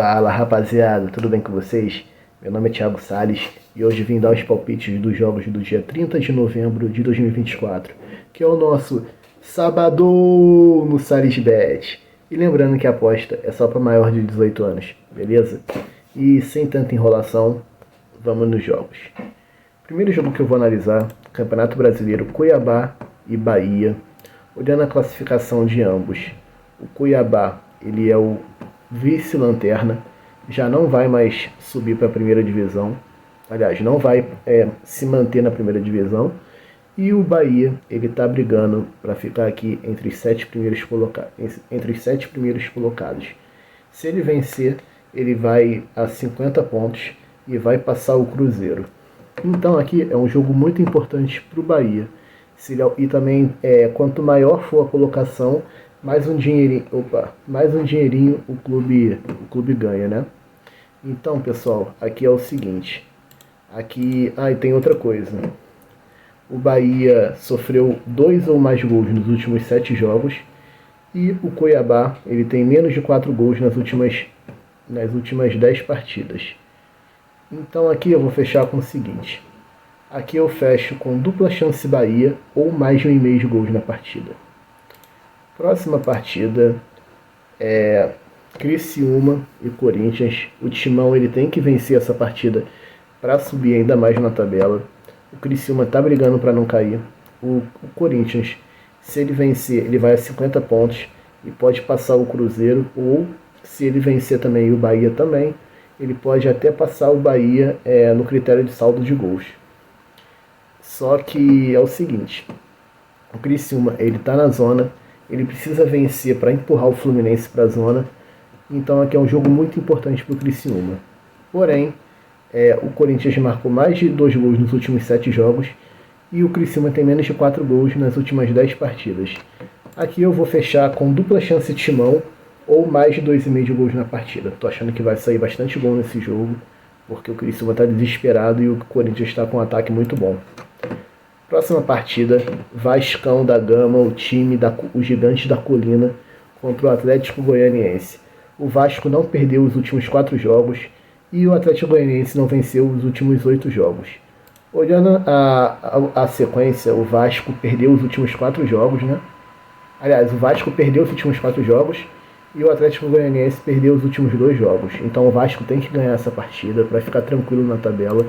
Fala rapaziada, tudo bem com vocês? Meu nome é Thiago Salles e hoje vim dar os palpites dos jogos do dia 30 de novembro de 2024, que é o nosso Sabadão no Salisbet. E lembrando que a aposta é só para maior de 18 anos, beleza? E sem tanta enrolação, vamos nos jogos. Primeiro jogo que eu vou analisar, Campeonato Brasileiro Cuiabá e Bahia. Olhando a classificação de ambos, o Cuiabá ele é o vice-lanterna, já não vai mais subir para a primeira divisão, aliás, não vai se manter na primeira divisão, e o Bahia ele está brigando para ficar aqui entre os sete primeiros colocados. Se ele vencer, ele vai a 50 pontos e vai passar o Cruzeiro. Então aqui é um jogo muito importante para o Bahia. E também, quanto maior for a colocação, mais um dinheirinho o clube ganha, né? Então, pessoal, aqui é o seguinte. E tem outra coisa. O Bahia sofreu 2 ou mais gols nos últimos 7 jogos. E o Cuiabá, ele tem menos de 4 gols nas últimas 10 partidas. Então aqui eu vou fechar com o seguinte. Aqui eu fecho com dupla chance Bahia ou mais de 1,5 de gols na partida. Próxima partida é Criciúma e Corinthians. O Timão ele tem que vencer essa partida para subir ainda mais na tabela. O Criciúma está brigando para não cair. O Corinthians, se ele vencer, ele vai a 50 pontos e pode passar o Cruzeiro, ou se ele vencer também o Bahia também, ele pode até passar o Bahia no critério de saldo de gols. Só que é o seguinte, o Criciúma ele está na zona, ele precisa vencer para empurrar o Fluminense para a zona, então aqui é um jogo muito importante para o Criciúma. Porém, o Corinthians marcou mais de 2 gols nos últimos 7 jogos e o Criciúma tem menos de 4 gols nas últimas 10 partidas. Aqui eu vou fechar com dupla chance Timão ou mais de 2,5 de gols na partida. Tô achando que vai sair bastante gol nesse jogo, porque o Criciúma está desesperado e o Corinthians está com um ataque muito bom. Próxima partida, Vascão da Gama, os gigantes da colina, contra o Atlético Goianiense. O Vasco não perdeu os últimos 4 jogos e o Atlético Goianiense não venceu os últimos 8 jogos. Olhando a sequência, o Vasco perdeu os últimos 4 jogos, né? Aliás, o Vasco perdeu os últimos 4 jogos e o Atlético Goianiense perdeu os últimos 2 jogos. Então o Vasco tem que ganhar essa partida para ficar tranquilo na tabela.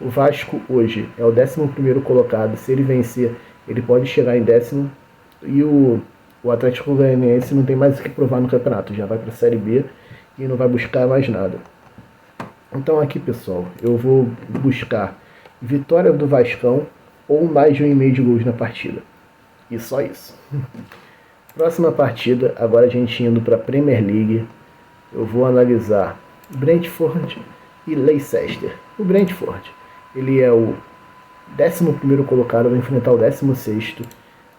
O Vasco hoje é o 11º colocado. Se ele vencer, ele pode chegar em 10º. E o Atlético Goianiense não tem mais o que provar no campeonato. Já vai para a Série B e não vai buscar mais nada. Então aqui, pessoal, eu vou buscar vitória do Vascão ou mais de 1,5 de gols na partida. E só isso. Próxima partida, agora a gente indo para a Premier League. Eu vou analisar Brentford e Leicester. O Brentford ele é o 11º colocado, vai enfrentar o 16º.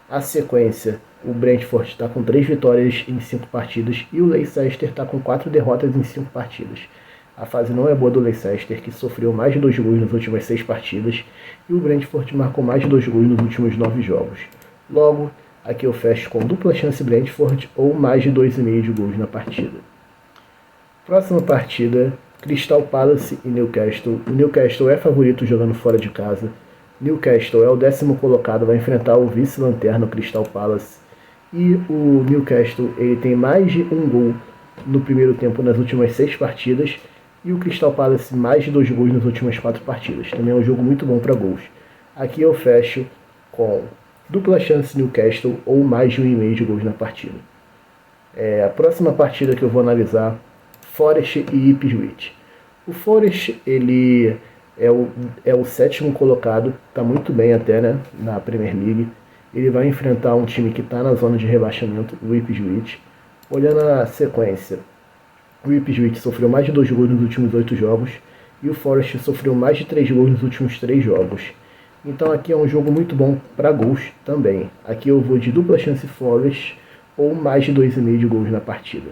A sequência, o Brentford está com 3 vitórias em 5 partidas e o Leicester está com 4 derrotas em 5 partidas. A fase não é boa do Leicester, que sofreu mais de 2 gols nas últimas 6 partidas, e o Brentford marcou mais de 2 gols nos últimos 9 jogos. Logo, aqui eu fecho com dupla chance Brentford ou mais de 2,5 de gols na partida. Próxima partida, Crystal Palace e Newcastle. O Newcastle é favorito jogando fora de casa. Newcastle é o 10º colocado, vai enfrentar o vice-lanterna, o Crystal Palace. E o Newcastle ele tem mais de 1 gol no primeiro tempo nas últimas 6 partidas. E o Crystal Palace mais de 2 gols nas últimas 4 partidas. Também é um jogo muito bom para gols. Aqui eu fecho com dupla chance Newcastle ou mais de 1,5 de gols na partida. A próxima partida que eu vou analisar, Forest e Ipswich. O Forest ele é o 7º colocado, está muito bem até, né, na Premier League. Ele vai enfrentar um time que está na zona de rebaixamento, o Ipswich. Olhando a sequência, o Ipswich sofreu mais de 2 gols nos últimos 8 jogos e o Forest sofreu mais de 3 gols nos últimos 3 jogos. Então aqui é um jogo muito bom para gols também. Aqui eu vou de dupla chance Forest ou mais de 2,5 de gols na partida.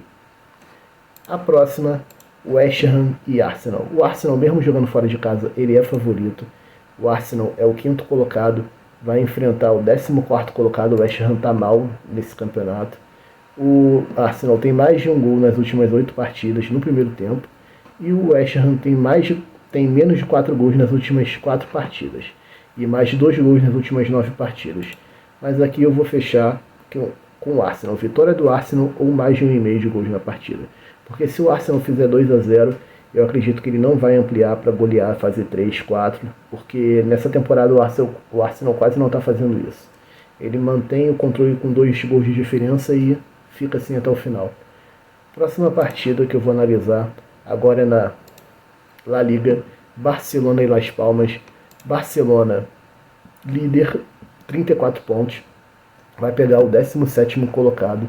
A próxima, West Ham e Arsenal. O Arsenal, mesmo jogando fora de casa, ele é favorito. O Arsenal é o 5º colocado, vai enfrentar o 14º colocado. O West Ham está mal nesse campeonato. O Arsenal tem mais de um gol nas últimas 8 partidas no primeiro tempo. E o West Ham tem menos de 4 gols nas últimas 4 partidas. E mais de 2 gols nas últimas 9 partidas. Mas aqui eu vou fechar com o Arsenal. Vitória do Arsenal ou mais de 1,5 de gols na partida. Porque se o Arsenal fizer 2-0, eu acredito que ele não vai ampliar para golear, fazer 3, 4. Porque nessa temporada o Arsenal quase não está fazendo isso. Ele mantém o controle com 2 gols de diferença e fica assim até o final. Próxima partida que eu vou analisar agora é na La Liga, Barcelona e Las Palmas. Barcelona, líder, 34 pontos, vai pegar o 17º colocado.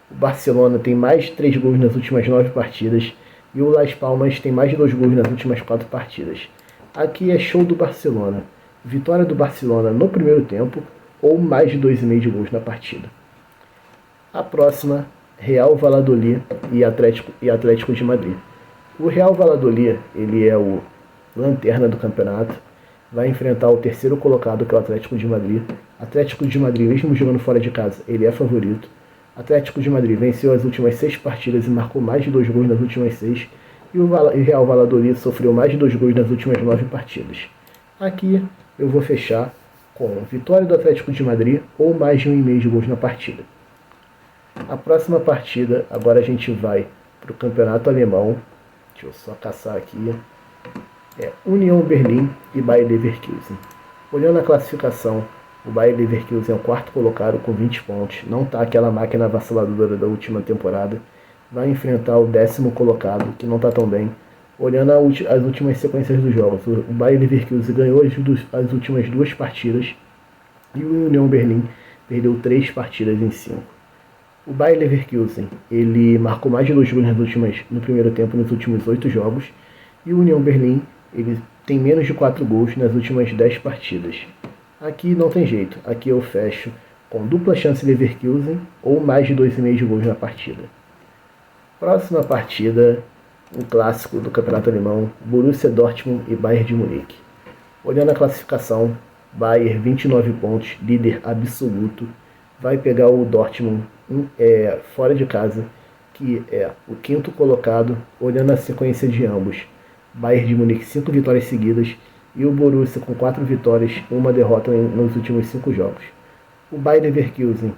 O Barcelona tem mais de 3 gols nas últimas 9 partidas e o Las Palmas tem mais de 2 gols nas últimas 4 partidas. Aqui é show do Barcelona. Vitória do Barcelona no primeiro tempo ou mais de 2,5 de gols na partida. A próxima, Real Valladolid e Atlético de Madrid. O Real Valladolid, ele é o lanterna do campeonato, vai enfrentar o terceiro colocado, que é o Atlético de Madrid. Atlético de Madrid, mesmo jogando fora de casa, ele é favorito. Atlético de Madrid venceu as últimas 6 partidas e marcou mais de 2 gols nas últimas 6. E o Real Valladolid sofreu mais de 2 gols nas últimas 9 partidas. Aqui eu vou fechar com vitória do Atlético de Madrid ou mais de 1,5 de gols na partida. A próxima partida, agora a gente vai para o campeonato alemão. Deixa eu só caçar aqui. É Union Berlim e Bayer Leverkusen. Olhando a classificação, o Bayer Leverkusen é o 4º colocado com 20 pontos. Não está aquela máquina avassaladora da última temporada. Vai enfrentar o 10º colocado, que não está tão bem. Olhando as últimas sequências dos jogos, o Bayer Leverkusen ganhou as últimas 2 partidas e o Union Berlim perdeu 3 partidas em 5. O Bayer Leverkusen, ele marcou mais de 2 gols no primeiro tempo nos últimos 8 jogos. E o Union Berlim, ele tem menos de 4 gols nas últimas 10 partidas. Aqui não tem jeito, aqui eu fecho com dupla chance Leverkusen ou mais de 2,5 de gols na partida. Próxima partida, um clássico do campeonato alemão, Borussia Dortmund e Bayern de Munique. Olhando a classificação, Bayern 29 pontos, líder absoluto, vai pegar o Dortmund fora de casa, que é o 5º colocado. Olhando a sequência de ambos, Bayern de Munique 5 vitórias seguidas e o Borussia com 4 vitórias e 1 derrota nos últimos 5 jogos. O Bayer Leverkusen,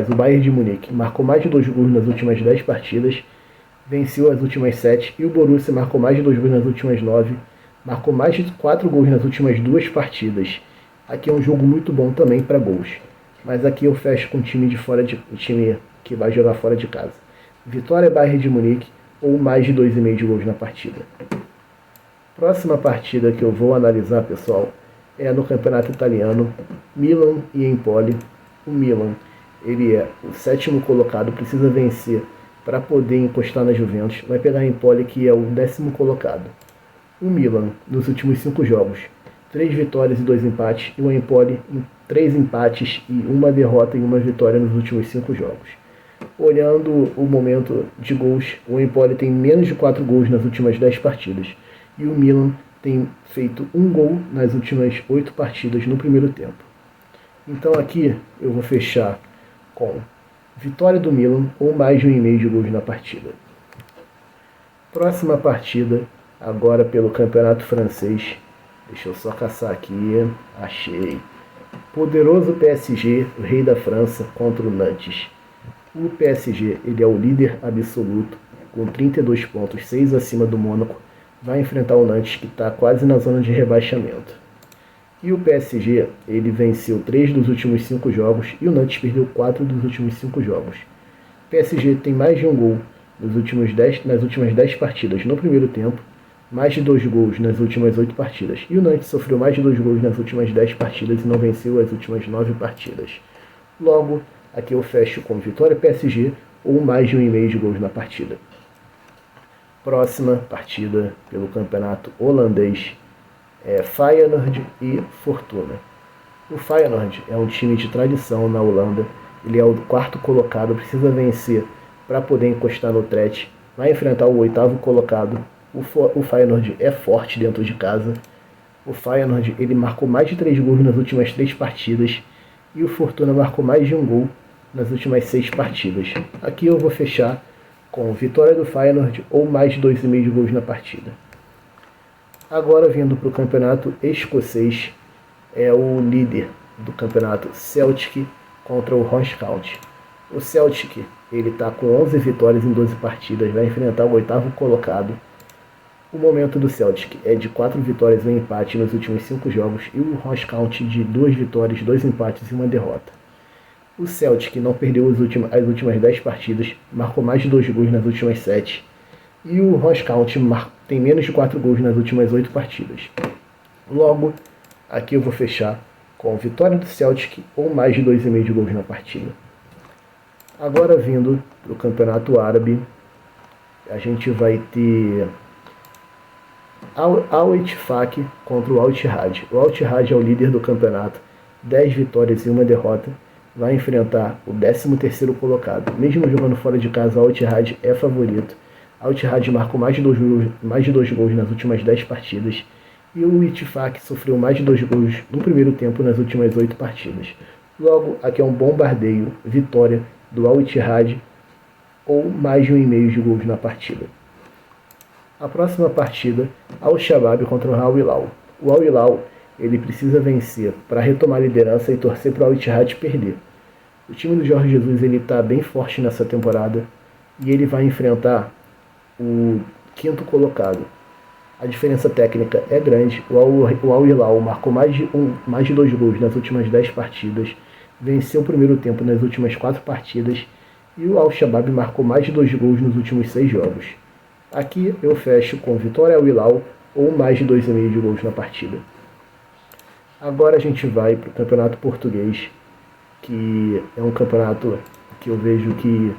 o Bayern de Munique marcou mais de 2 gols nas últimas 10 partidas, venceu as últimas 7 e o Borussia marcou mais de 2 gols nas últimas 9, marcou mais de 4 gols nas últimas 2 partidas. Aqui é um jogo muito bom também para gols. Mas aqui eu fecho com o time que vai jogar fora de casa. Vitória Bayern de Munique ou mais de 2,5 de gols na partida. Próxima partida que eu vou analisar, pessoal, é no campeonato italiano, Milan e Empoli. O Milan, ele é o 7º colocado, precisa vencer para poder encostar na Juventus. Vai pegar a Empoli, que é o 10º colocado. O Milan, nos últimos 5 jogos, 3 vitórias e 2 empates, e o Empoli 3 empates e 1 derrota e 1 vitória nos últimos 5 jogos. Olhando o momento de gols, o Empoli tem menos de 4 gols nas últimas 10 partidas e o Milan tem feito 1 gol nas últimas 8 partidas no primeiro tempo. Então aqui eu vou fechar com vitória do Milan ou mais de 1,5 de gols na partida. Próxima partida, agora pelo campeonato francês. Deixa eu só caçar aqui. Achei. Poderoso PSG, o rei da França, contra o Nantes. O PSG, ele é o líder absoluto, com 32 pontos, 6 acima do Mônaco. Vai enfrentar o Nantes, que está quase na zona de rebaixamento. E o PSG, ele venceu 3 dos últimos 5 jogos e o Nantes perdeu 4 dos últimos 5 jogos. O PSG tem mais de 1 gol nas últimas 10 partidas no primeiro tempo, mais de 2 gols nas últimas 8 partidas. E o Nantes sofreu mais de 2 gols nas últimas 10 partidas e não venceu as últimas 9 partidas. Logo, aqui eu fecho com vitória PSG ou mais de 1,5 de gols na partida. Próxima partida pelo campeonato holandês é Feyenoord e Fortuna. O Feyenoord é um time de tradição na Holanda. Ele é o 4º colocado, precisa vencer para poder encostar no Utrecht. Vai enfrentar o 8º colocado. O Feyenoord é forte dentro de casa. O Feyenoord, ele marcou mais de 3 gols nas últimas 3 partidas. E o Fortuna marcou mais de 1 gol nas últimas 6 partidas. Aqui eu vou fechar com vitória do Feyenoord ou mais de 2,5 de gols na partida. Agora vindo para o campeonato escocês, é o líder do campeonato Celtic contra o Ross County. O Celtic ele está com 11 vitórias em 12 partidas, vai enfrentar o 8º colocado. O momento do Celtic é de 4 vitórias e um empate nos últimos 5 jogos e o Ross County de 2 vitórias, 2 empates e 1 derrota. O Celtic não perdeu as últimas 10 partidas, marcou mais de 2 gols nas últimas 7. E o Ross County tem menos de 4 gols nas últimas 8 partidas. Logo, aqui eu vou fechar com vitória do Celtic ou mais de 2,5 de gols na partida. Agora vindo para o campeonato árabe, a gente vai ter Al-Ettifaq contra o Al-Ittihad. O Al-Ittihad é o líder do campeonato, 10 vitórias e 1 derrota. Vai enfrentar o 13º colocado. Mesmo jogando fora de casa, o Al-Ittihad é favorito. O Al-Ittihad marcou mais de 2 gols nas últimas 10 partidas. E o Ettifaq sofreu mais de 2 gols no primeiro tempo nas últimas 8 partidas. Logo, aqui é um bombardeio, vitória do Al-Ittihad ou mais de 1,5 de gols na partida. A próxima partida, Al-Shabab contra o Al-Hilal. O Al-Hilal ele precisa vencer para retomar a liderança e torcer para o Al-Ittihad perder. O time do Jorge Jesus está bem forte nessa temporada e ele vai enfrentar o 5º colocado. A diferença técnica é grande. O Al-Hilal marcou mais de 2 gols nas últimas 10 partidas, venceu o primeiro tempo nas últimas 4 partidas e o Al-Shabab marcou mais de 2 gols nos últimos 6 jogos. Aqui eu fecho com vitória Al-Hilal ou mais de 2,5 de gols na partida. Agora a gente vai para o campeonato português, que é um campeonato que eu vejo que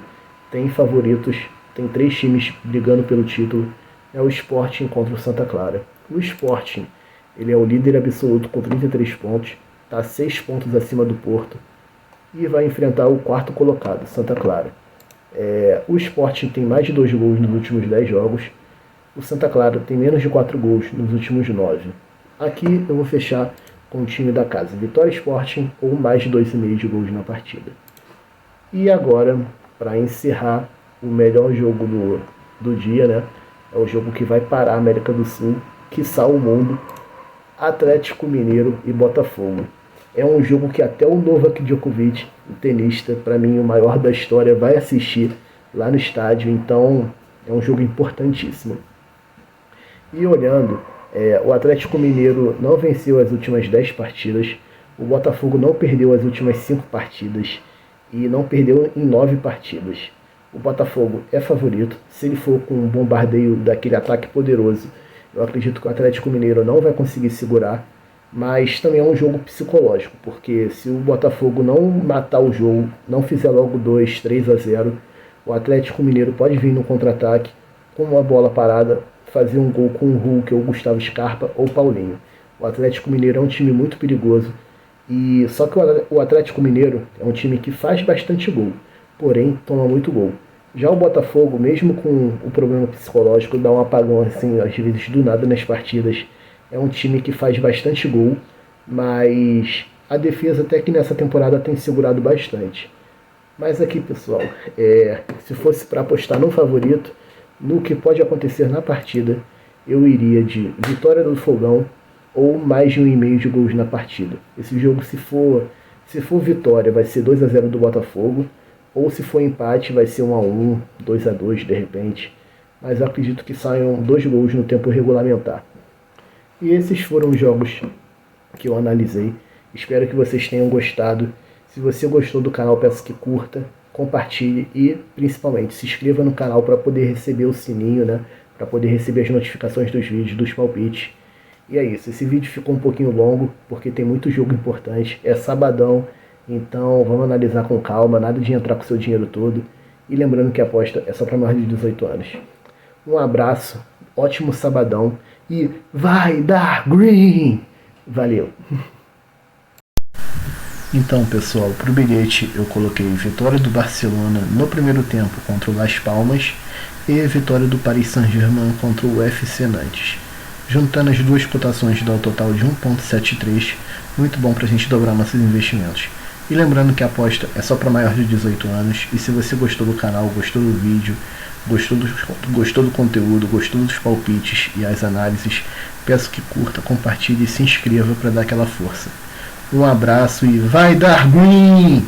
tem favoritos, tem 3 times brigando pelo título. É o Sporting contra o Santa Clara. O Sporting ele é o líder absoluto com 33 pontos, está 6 pontos acima do Porto e vai enfrentar o 4º colocado, Santa Clara. O Sporting tem mais de 2 gols nos últimos 10 jogos, o Santa Clara tem menos de 4 gols nos últimos 9. Aqui eu vou fechar com o time da casa, Vitória Sporting ou mais de 2,5 de gols na partida. E agora, para encerrar o melhor jogo do dia, né? É o jogo que vai parar a América do Sul, quiçá o mundo, Atlético Mineiro e Botafogo. É um jogo que até o Novak Djokovic, o tenista, para mim o maior da história, vai assistir lá no estádio, então é um jogo importantíssimo. E olhando, o Atlético Mineiro não venceu as últimas 10 partidas, o Botafogo não perdeu as últimas 5 partidas e não perdeu em 9 partidas. O Botafogo é favorito, se ele for com um bombardeio daquele ataque poderoso, eu acredito que o Atlético Mineiro não vai conseguir segurar, mas também é um jogo psicológico, porque se o Botafogo não matar o jogo, não fizer logo 2, 3-0, o Atlético Mineiro pode vir no contra-ataque, com uma bola parada, fazer um gol com o Hulk ou Gustavo Scarpa ou Paulinho. O Atlético Mineiro é um time muito perigoso, e só que o Atlético Mineiro é um time que faz bastante gol, porém toma muito gol. Já o Botafogo, mesmo com o problema psicológico, dá um apagão assim, às vezes do nada nas partidas. É um time que faz bastante gol, mas a defesa até que nessa temporada tem segurado bastante. Mas aqui, pessoal, se fosse para apostar no favorito, no que pode acontecer na partida, eu iria de vitória do Fogão ou mais de 1,5 de gols na partida. Esse jogo, se for vitória, vai ser 2-0 do Botafogo, ou se for empate, vai ser 1-1, 2-2 de repente. Mas eu acredito que saiam 2 gols no tempo regulamentar. E esses foram os jogos que eu analisei. Espero que vocês tenham gostado. Se você gostou do canal, peço que curta, compartilhe e, principalmente, se inscreva no canal para poder receber o sininho, né? Para poder receber as notificações dos vídeos, dos palpites. E é isso. Esse vídeo ficou um pouquinho longo, porque tem muito jogo importante. É sabadão. Então vamos analisar com calma, nada de entrar com seu dinheiro todo. E lembrando que a aposta é só para maiores de 18 anos. Um abraço, ótimo sabadão e vai dar green! Valeu! Então pessoal, para o bilhete eu coloquei vitória do Barcelona no primeiro tempo contra o Las Palmas e vitória do Paris Saint-Germain contra o FC Nantes. Juntando as duas cotações dá um total de 1,73, muito bom para a gente dobrar nossos investimentos. E lembrando que a aposta é só para maior de 18 anos. E se você gostou do canal, gostou do vídeo, gostou do conteúdo, gostou dos palpites e as análises, peço que curta, compartilhe e se inscreva para dar aquela força. Um abraço e vai dar green!